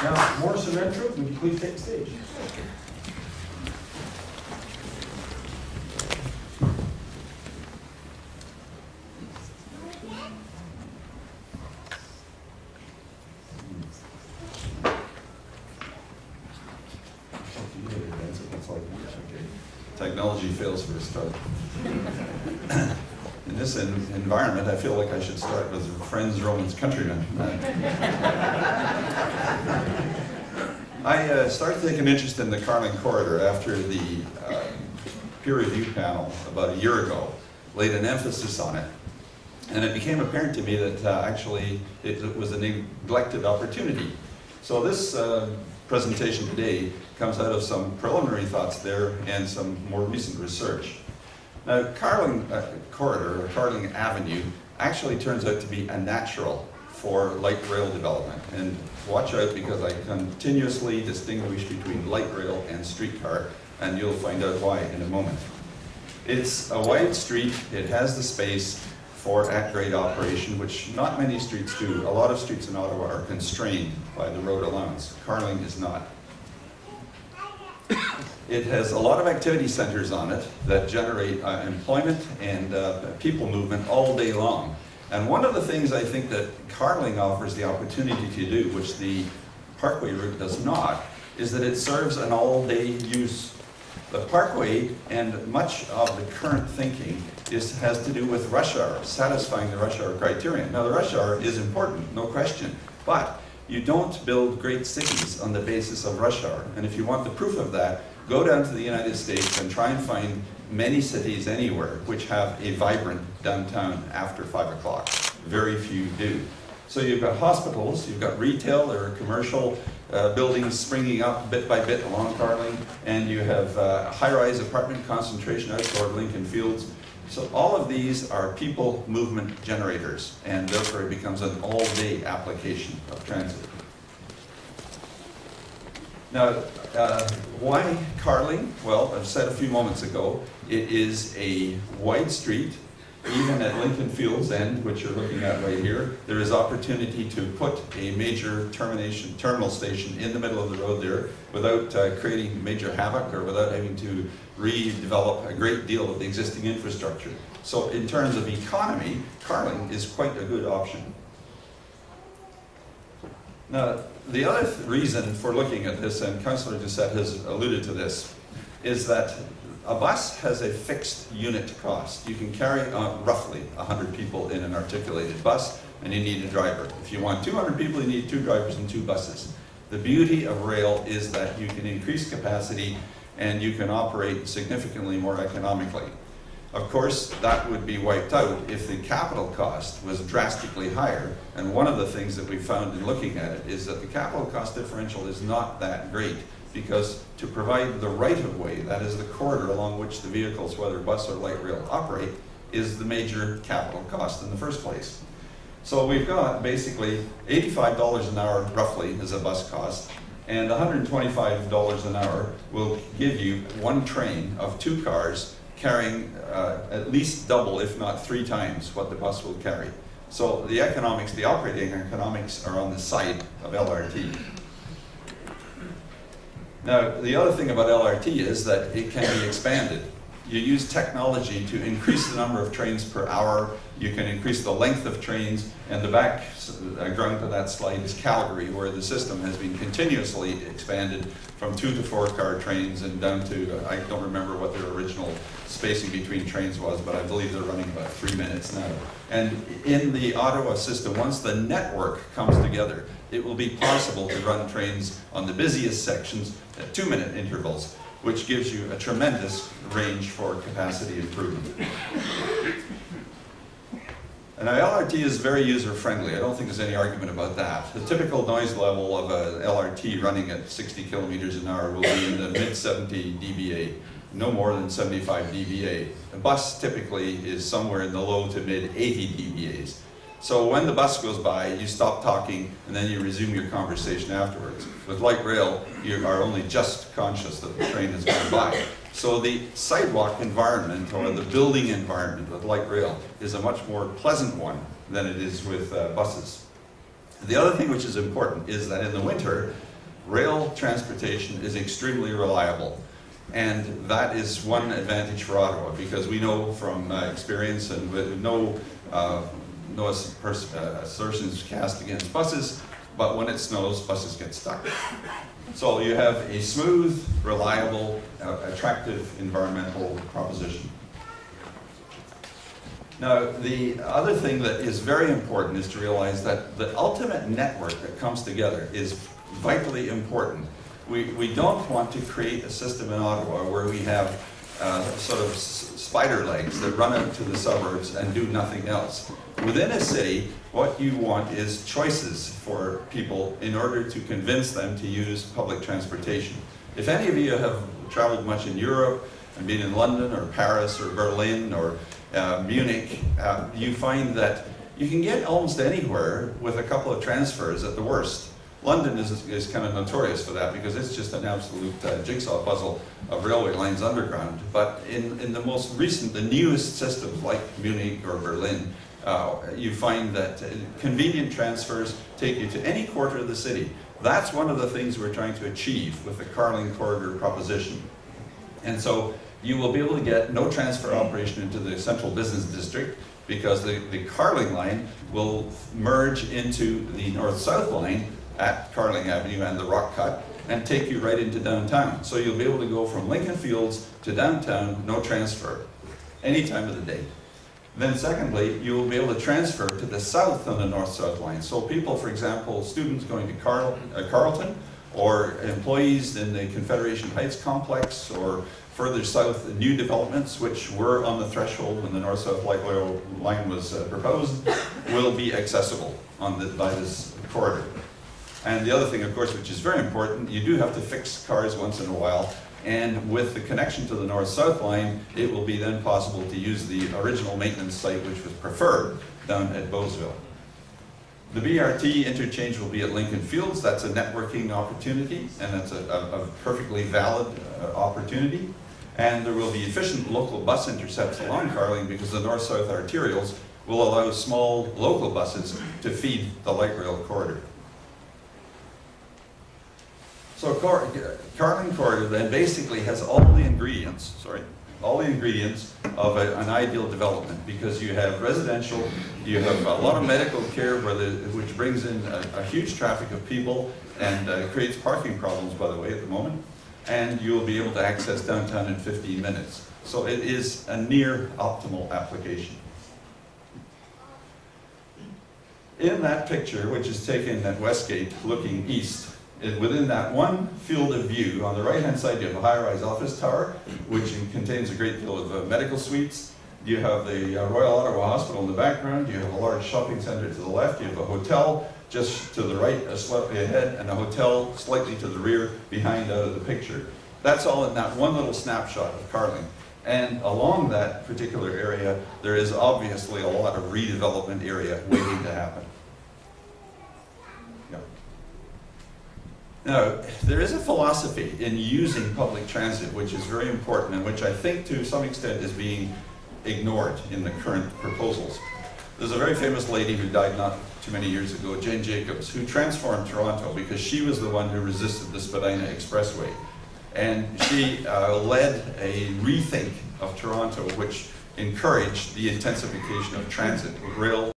Now, Morris and Renfrew, would you please take the stage? Technology fails for a start. In this environment, I feel like I should start with friends, Romans, countrymen. I started to take an interest in the Carling corridor after the peer review panel about a year ago laid an emphasis on it. And it became apparent to me that actually it was a neglected opportunity. So this presentation today comes out of some preliminary thoughts there and some more recent research. Now, Carling corridor, or Carling Avenue, actually turns out to be a natural for light rail development. And watch out, because I continuously distinguish between light rail and streetcar, and you'll find out why in a moment. It's a wide street. It has the space for at-grade operation, which not many streets do. A lot of streets in Ottawa are constrained by the road allowance. Carling is not. It has a lot of activity centers on it that generate employment and people movement all day long. And one of the things I think that Carling offers the opportunity to do, which the Parkway route does not, is that it serves an all-day use. The Parkway and much of the current thinking has to do with rush hour, satisfying the rush hour criterion. Now, the rush hour is important, no question, but you don't build great cities on the basis of rush hour. And if you want the proof of that, go down to the United States and try and find many cities anywhere which have a vibrant downtown after 5 o'clock. Very few do. So you've got hospitals, you've got retail, there are commercial buildings springing up bit by bit along Carling, and you have high-rise apartment concentration out toward Lincoln Fields. So all of these are people movement generators, and therefore it becomes an all-day application of transit. Now, why Carling? Well, I've said a few moments ago, it is a wide street. Even at Lincoln Fields End, which you're looking at right here, there is opportunity to put a major terminal station in the middle of the road there without creating major havoc or without having to redevelop a great deal of the existing infrastructure. So in terms of economy, Carling is quite a good option. Now, the other reason for looking at this, and Councillor Doucette has alluded to this, is that a bus has a fixed unit cost. You can carry roughly 100 people in an articulated bus, and you need a driver. If you want 200 people, you need 2 drivers and 2 buses. The beauty of rail is that you can increase capacity and you can operate significantly more economically. Of course, that would be wiped out if the capital cost was drastically higher, and one of the things that we found in looking at it is that the capital cost differential is not that great, because to provide the right-of-way, that is the corridor along which the vehicles, whether bus or light rail, operate, is the major capital cost in the first place. So we've got basically $85 an hour roughly as a bus cost, and $125 an hour will give you one train of 2 cars carrying at least double, if not 3 times, what the bus will carry. So the economics, the operating economics, are on the side of LRT. Now, the other thing about LRT is that it can be expanded. You use technology to increase the number of trains per hour, you can increase the length of trains, and the background to that slide is Calgary, where the system has been continuously expanded from 2 to 4 car trains and down to, I don't remember what their original spacing between trains was, but I believe they're running about 3 minutes now. And in the Ottawa system, once the network comes together, it will be possible to run trains on the busiest sections at 2-minute intervals, which gives you a tremendous range for capacity improvement. And now LRT is very user-friendly. I don't think there's any argument about that. The typical noise level of a LRT running at 60 kilometers an hour will be in the mid-70 dBA, no more than 75 dBA. A bus typically is somewhere in the low to mid-80 dBAs. So when the bus goes by, you stop talking and then you resume your conversation afterwards. With light rail, you are only just conscious that the train has gone by. So the sidewalk environment, or the building environment with light rail, is a much more pleasant one than it is with buses. The other thing which is important is that in the winter, Rail transportation is extremely reliable. And that is one advantage for Ottawa, because we know from experience, and with no assertions cast against buses, but when it snows, buses get stuck. So you have a smooth, reliable, attractive environmental proposition. Now, the other thing that is very important is to realize that the ultimate network that comes together is vitally important. We don't want to create a system in Ottawa where we have sort of spider legs that run out to the suburbs and do nothing else. Within a city, what you want is choices for people in order to convince them to use public transportation. If any of you have traveled much in Europe and been in London or Paris or Berlin or Munich, you find that you can get almost anywhere with a couple of transfers at the worst. London is kind of notorious for that because it's just an absolute jigsaw puzzle of railway lines underground. But in the most recent, the newest systems like Munich or Berlin, you find that convenient transfers take you to any quarter of the city. That's one of the things we're trying to achieve with the Carling Corridor proposition. And so you will be able to get no transfer operation into the central business district because the Carling line will merge into the north-south line at Carling Avenue and the Rock Cut and take you right into downtown. So you'll be able to go from Lincoln Fields to downtown, no transfer, any time of the day. Then secondly, you will be able to transfer to the south on the north-south line. So people, for example, students going to Carleton, or employees in the Confederation Heights complex, or further south, new developments, which were on the threshold when the north-south light rail line was proposed, will be accessible by this corridor. And the other thing, of course, which is very important, you do have to fix cars once in a while. And with the connection to the north-south line, it will be then possible to use the original maintenance site, which was preferred down at Beausville. The BRT interchange will be at Lincoln Fields. That's a networking opportunity, and that's a perfectly valid opportunity. And there will be efficient local bus intercepts along Carling because the north-south arterials will allow small local buses to feed the light rail corridor. So Carling Corridor then basically has all the ingredients, of an ideal development, because you have residential, you have a lot of medical care which brings in a huge traffic of people and creates parking problems, by the way, at the moment, and you'll be able to access downtown in 15 minutes. So it is a near optimal application. In that picture, which is taken at Westgate looking east, within that one field of view, on the right-hand side, you have a high-rise office tower, which contains a great deal of medical suites. You have the Royal Ottawa Hospital in the background. You have a large shopping center to the left. You have a hotel just to the right, slightly ahead, and a hotel slightly to the rear, behind out of the picture. That's all in that one little snapshot of Carling. And along that particular area, there is obviously a lot of redevelopment area waiting to happen. Now, there is a philosophy in using public transit which is very important and which I think to some extent is being ignored in the current proposals. There's a very famous lady who died not too many years ago, Jane Jacobs, who transformed Toronto because she was the one who resisted the Spadina Expressway. And she led a rethink of Toronto which encouraged the intensification of transit, rail,